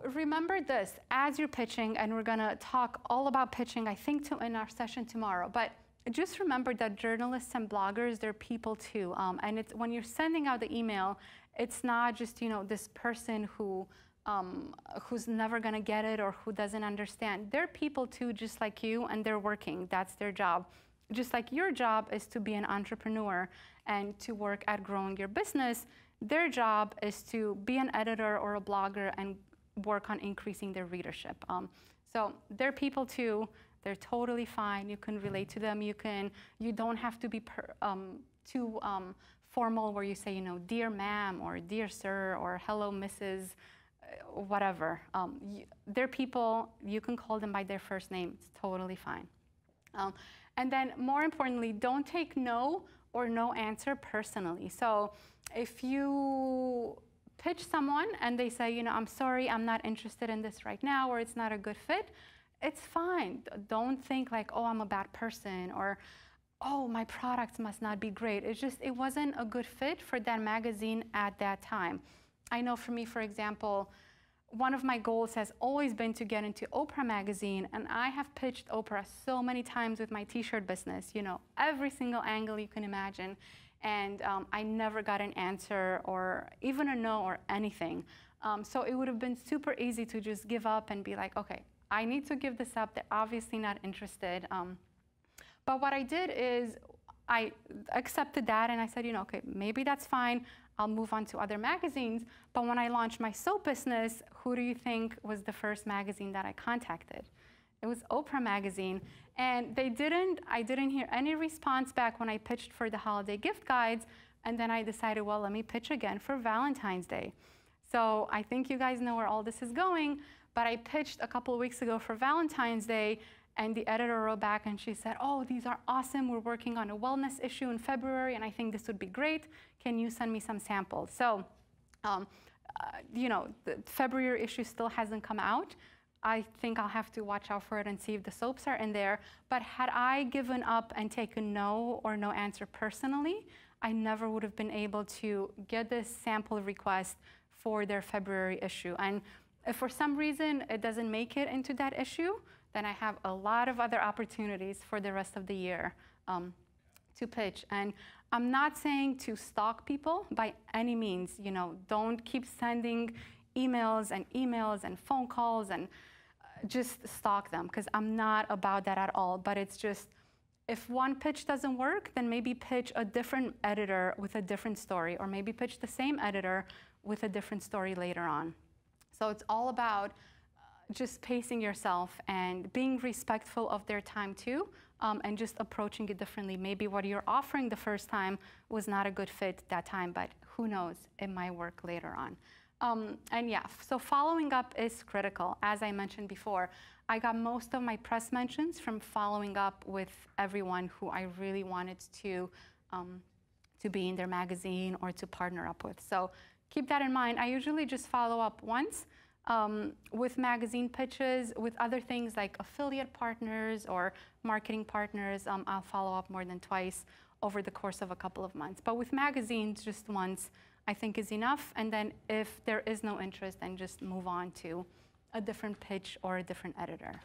So remember this as you're pitching, and we're gonna talk all about pitching, I think, in our session tomorrow. But just remember that journalists and bloggers, they're people too. And it's, when you're sending out the email, it's not just, you know, this person who's never gonna get it or who doesn't understand. They're people too, just like you, and they're working. That's their job. Just like your job is to be an entrepreneur and to work at growing your business, their job is to be an editor or a blogger and work on increasing their readership. So they're people too. They're totally fine. You can relate to them. You don't have to be too formal where you say, you know, dear ma'am or dear sir or hello Mrs. Whatever. They're people. You can call them by their first name. It's totally fine. And then more importantly, don't take no or no answer personally. So if you pitch someone and they say, you know, I'm sorry, I'm not interested in this right now, or it's not a good fit, it's fine. Don't think like, oh, I'm a bad person, or oh, my products must not be great. It's just, it wasn't a good fit for that magazine at that time. I know for me, for example, one of my goals has always been to get into Oprah magazine, and I have pitched Oprah so many times with my t-shirt business, you know, every single angle you can imagine, and I never got an answer or even a no or anything. So it would have been super easy to just give up and be like, okay, I need to give this up. They're obviously not interested. But what I did is I accepted that, and I said, you know, okay, maybe that's fine. I'll move on to other magazines. But when I launched my soap business, who do you think was the first magazine that I contacted? It was Oprah magazine. And I didn't hear any response back when I pitched for the holiday gift guides. And then I decided, well, let me pitch again for Valentine's Day. So I think you guys know where all this is going. But I pitched a couple of weeks ago for Valentine's Day, and the editor wrote back and she said, oh, these are awesome. We're working on a wellness issue in February, and I think this would be great. Can you send me some samples? So, you know, the February issue still hasn't come out. I think I'll have to watch out for it and see if the soaps are in there. But had I given up and taken no or no answer personally, I never would have been able to get this sample request for their February issue. And if for some reason it doesn't make it into that issue, then I have a lot of other opportunities for the rest of the year to pitch. And I'm not saying to stalk people by any means. You know, don't keep sending emails and phone calls and just stalk them, because I'm not about that at all. But it's just, if one pitch doesn't work, then maybe pitch a different editor with a different story, or maybe pitch the same editor with a different story later on. So it's all about just pacing yourself and being respectful of their time too, and just approaching it differently. Maybe what you're offering the first time was not a good fit that time, but who knows, it might work later on. And yeah, so following up is critical. As I mentioned before, I got most of my press mentions from following up with everyone who I really wanted to be in their magazine or to partner up with. So keep that in mind. I usually just follow up once. With magazine pitches. With other things like affiliate partners or marketing partners, I'll follow up more than twice over the course of a couple of months. But with magazines, just once, I think is enough. And then if there is no interest, then just move on to a different pitch or a different editor.